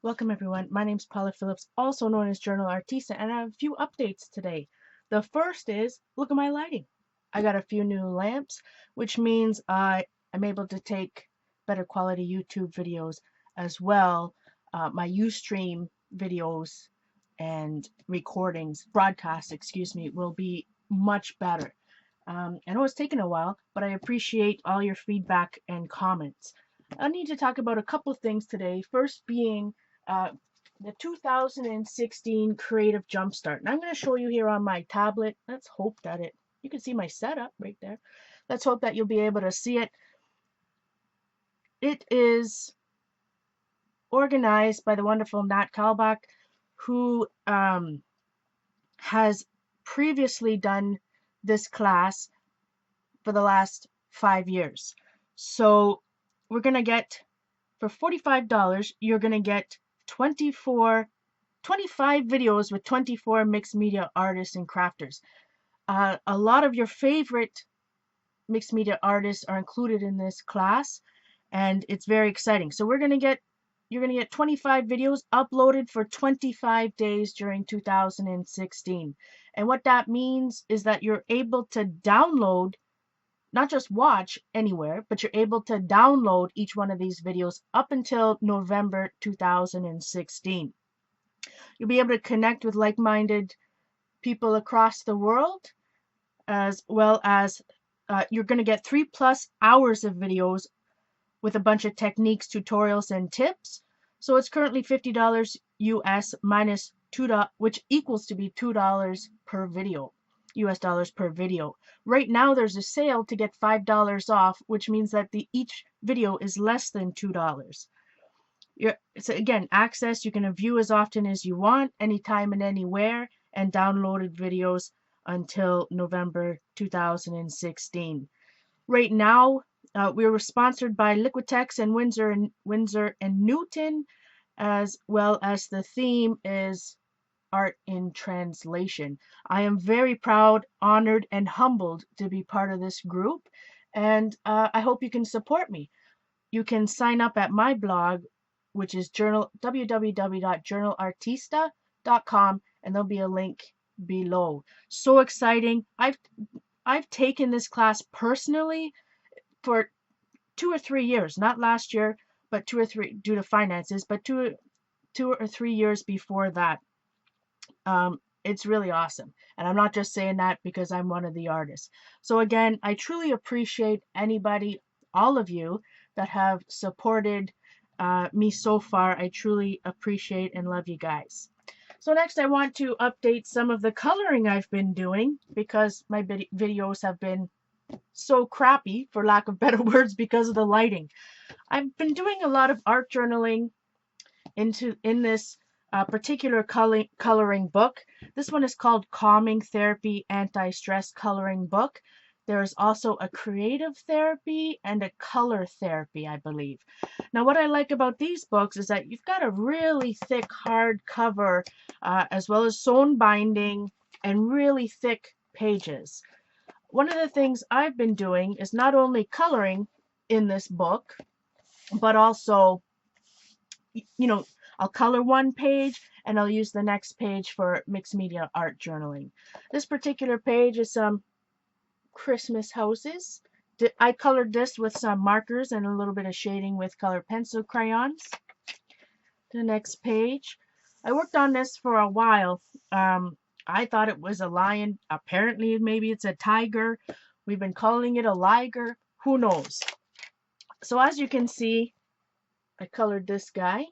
Welcome everyone. My name is Paula Phillips, also known as JournalArtista, and I have a few updates today. The first is, look at my lighting. I got a few new lamps, which means I'm able to take better quality YouTube videos as well. My Ustream videos and recordings, broadcasts, excuse me, will be much better. I know it's taken a while, but I appreciate all your feedback and comments. I need to talk about a couple of things today. First being uh, the 2016 Creative Jumpstart. And I'm going to show you here on my tablet. Let's hope that you can see my setup right there. Let's hope that you'll be able to see it. It is organized by the wonderful Nat Kalbach, who has previously done this class for the last 5 years. So we're going to get, for $45, you're going to get 25 videos with 24 mixed media artists and crafters. A lot of your favorite mixed media artists are included in this class, and it's very exciting. So you're going to get 25 videos uploaded for 25 days during 2016. And what that means is that you're able to download, not just watch anywhere, but you're able to download each one of these videos up until November 2016. You'll be able to connect with like-minded people across the world, as well as you're going to get 3+ hours of videos with a bunch of techniques, tutorials, and tips. So it's currently $50 US minus $2, which equals to be $2 per video. US dollars per video. Right now there's a sale to get $5 off, which means that each video is less than $2. So again, access, you can view as often as you want, anytime and anywhere, and downloaded videos until November 2016. Right now, we were sponsored by Liquitex and Windsor and Newton, as well as the theme is Art in Translation. I am very proud, honored, and humbled to be part of this group, and I hope you can support me. You can sign up at my blog, which is www.JournalArtista.com, and there'll be a link below. So exciting. I've taken this class personally for 2 or 3 years, not last year, but 2 or 3 due to finances, but 2 or 3 years before that. It's really awesome. And I'm not just saying that because I'm one of the artists. So again, I truly appreciate anybody, all of you, that have supported me so far. I truly appreciate and love you guys. So next I want to update some of the coloring I've been doing, because my videos have been so crappy, for lack of better words, because of the lighting. I've been doing a lot of art journaling in this particular coloring book. This one is called Calming Therapy Anti-Stress Coloring Book. There's also a creative therapy and a color therapy, I believe. Now, what I like about these books is that you've got a really thick hard cover, as well as sewn binding and really thick pages. One of the things I've been doing is not only coloring in this book, but also, I'll color one page and I'll use the next page for mixed media art journaling. This particular page is some Christmas houses. I colored this with some markers and a little bit of shading with colored pencil crayons. The next page. I worked on this for a while. I thought it was a lion. Apparently, maybe it's a tiger. We've been calling it a liger. Who knows? So as you can see, I colored this guy.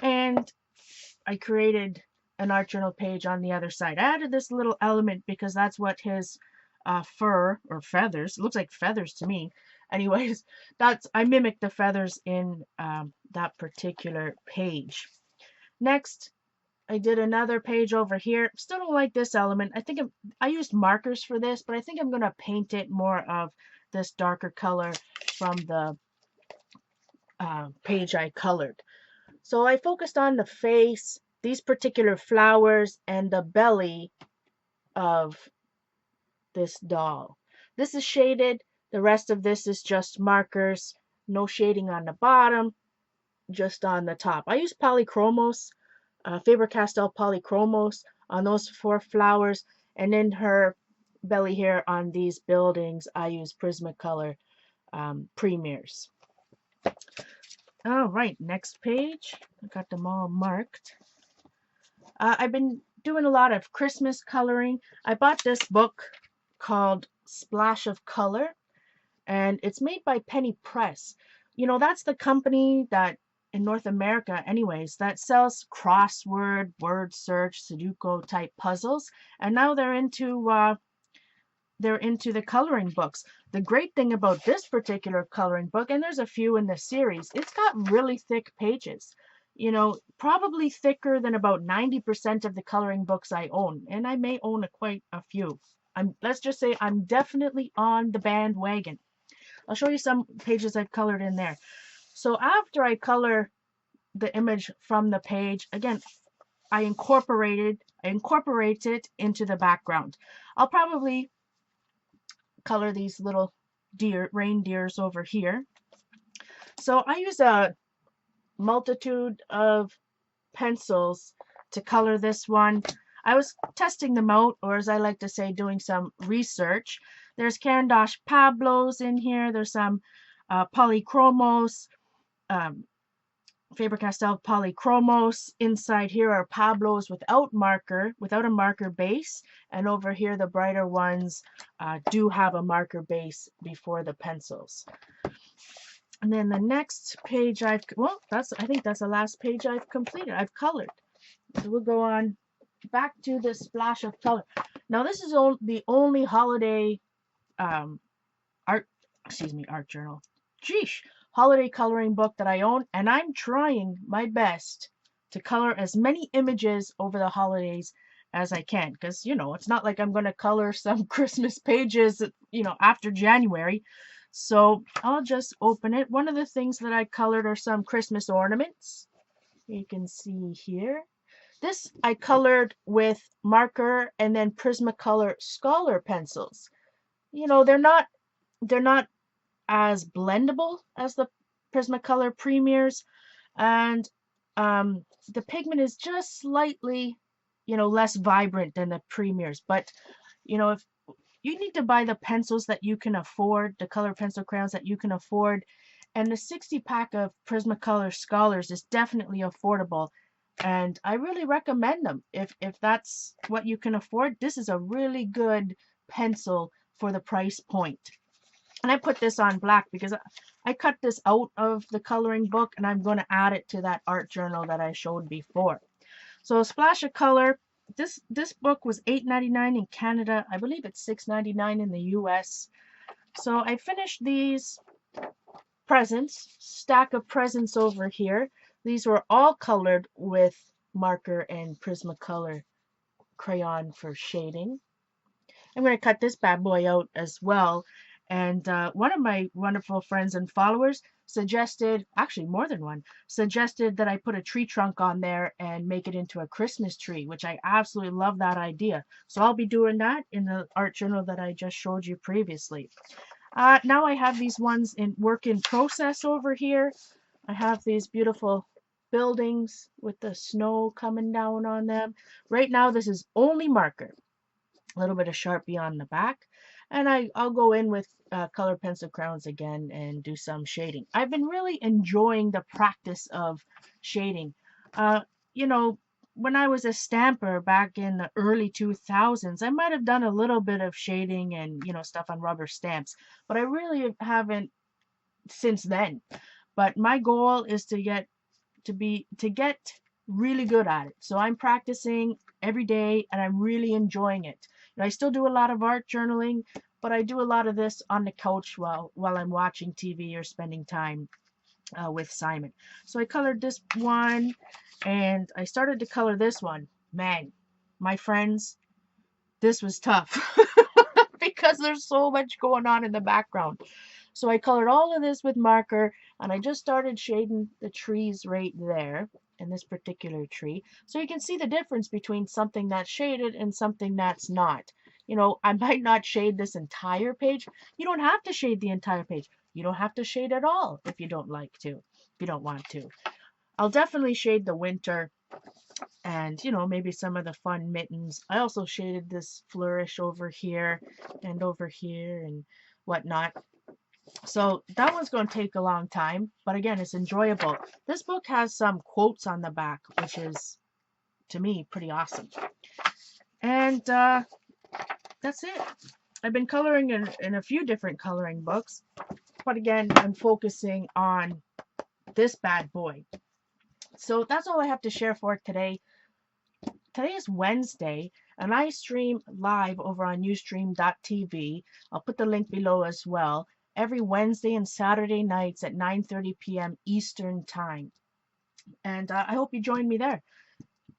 And I created an art journal page on the other side. I added this little element because that's what his fur or feathers, it looks like feathers to me. Anyways, I mimicked the feathers in that particular page. Next, I did another page over here. Still don't like this element. I used markers for this, but I think I'm going to paint it more of this darker color from the page I colored. So I focused on the face, these particular flowers, and the belly of this doll. This is shaded. The rest of this is just markers. no shading on the bottom, just on the top. I use polychromos, Faber-Castell polychromos on those 4 flowers, and in her belly here on these buildings, I use Prismacolor premiers. All right, next page. I got them all marked. I've been doing a lot of Christmas coloring. I bought this book called Splash of Color, and it's made by Penny Press. You know, that's the company that in North America anyways that sells crossword, word search, Sudoku type puzzles, and now they're into the coloring books. The great thing about this particular coloring book, and there's a few in the series, it's got really thick pages. You know, probably thicker than about 90% of the coloring books I own, and I may own quite a few. Let's just say I'm definitely on the bandwagon. I'll show you some pages I've colored in there. So after I color the image from the page, again, I incorporate it into the background. I'll probably color these little reindeers over here. So I use a multitude of pencils to color this one. I was testing them out, or as I like to say, doing some research. There's Caran d'Ache Pablos in here. There's some polychromos, Faber-Castell polychromos. Inside here are Pablos without a marker base, and over here the brighter ones do have a marker base before the pencils. And then the next page I think that's the last page I've completed. I've colored. So we'll go on back to the Splash of Color. Now this is the only holiday art journal. Holiday coloring book that I own, and I'm trying my best to color as many images over the holidays as I can, because you know it's not like I'm going to color some Christmas pages, you know, after January. So I'll just open it. One of the things that I colored are some Christmas ornaments. You can see here. This I colored with marker and then Prismacolor Scholar pencils. You know, they're not as blendable as the Prismacolor Premiers, and the pigment is just slightly, you know, less vibrant than the Premiers. But you know, if you need to buy the pencils that you can afford, the color pencil crayons that you can afford, and the 60-pack of Prismacolor Scholars is definitely affordable, and I really recommend them. If that's what you can afford, this is a really good pencil for the price point. And I put this on black because I cut this out of the coloring book, and I'm going to add it to that art journal that I showed before. So Splash of Color. This book was $8.99 in Canada. I believe it's $6.99 in the US. So I finished these stack of presents over here. These were all colored with marker and Prismacolor crayon for shading. I'm going to cut this bad boy out as well. And one of my wonderful friends and followers suggested, actually more than one, suggested that I put a tree trunk on there and make it into a Christmas tree, which I absolutely love that idea. So I'll be doing that in the art journal that I just showed you previously. Now I have these ones in work in process over here. I have these beautiful buildings with the snow coming down on them. Right now this is only marker. A little bit of Sharpie on the back, and I'll go in with color pencil crayons again and do some shading. I've been really enjoying the practice of shading. You know, when I was a stamper back in the early 2000s, I might have done a little bit of shading and, you know, stuff on rubber stamps, but I really haven't since then. But my goal is to get really good at it. So I'm practicing every day, and I'm really enjoying it. And I still do a lot of art journaling, but I do a lot of this on the couch while I'm watching TV or spending time with Simon. So I colored this one, and I started to color this one. Man, my friends, this was tough because there's so much going on in the background. So I colored all of this with marker, and I just started shading the trees right there in this particular tree. So you can see the difference between something that's shaded and something that's not. You know, I might not shade this entire page. You don't have to shade the entire page. You don't have to shade at all if you don't like to, if you don't want to. I'll definitely shade the winter and, maybe some of the fun mittens. I also shaded this flourish over here and whatnot. So that one's going to take a long time, but again, it's enjoyable. This book has some quotes on the back, which is, to me, pretty awesome. And that's it. I've been coloring in a few different coloring books, but again, I'm focusing on this bad boy. So that's all I have to share for today. Today is Wednesday, and I stream live over on ustream.tv. I'll put the link below as well. Every Wednesday and Saturday nights at 9:30 p.m. Eastern Time. And I hope you join me there,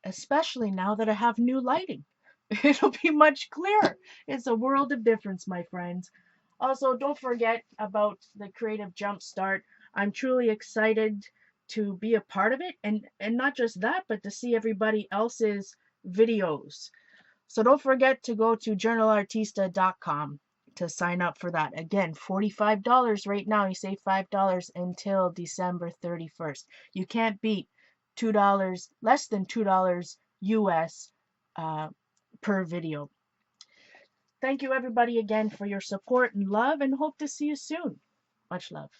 especially now that I have new lighting. It'll be much clearer. It's a world of difference, my friends. Also, don't forget about the Creative Jumpstart. I'm truly excited to be a part of it, and not just that, but to see everybody else's videos. So don't forget to go to JournalArtista.com to sign up for that. Again, $45 right now. You save $5 until December 31st. You can't beat $2, less than $2 US per video. Thank you everybody again for your support and love, and hope to see you soon. Much love.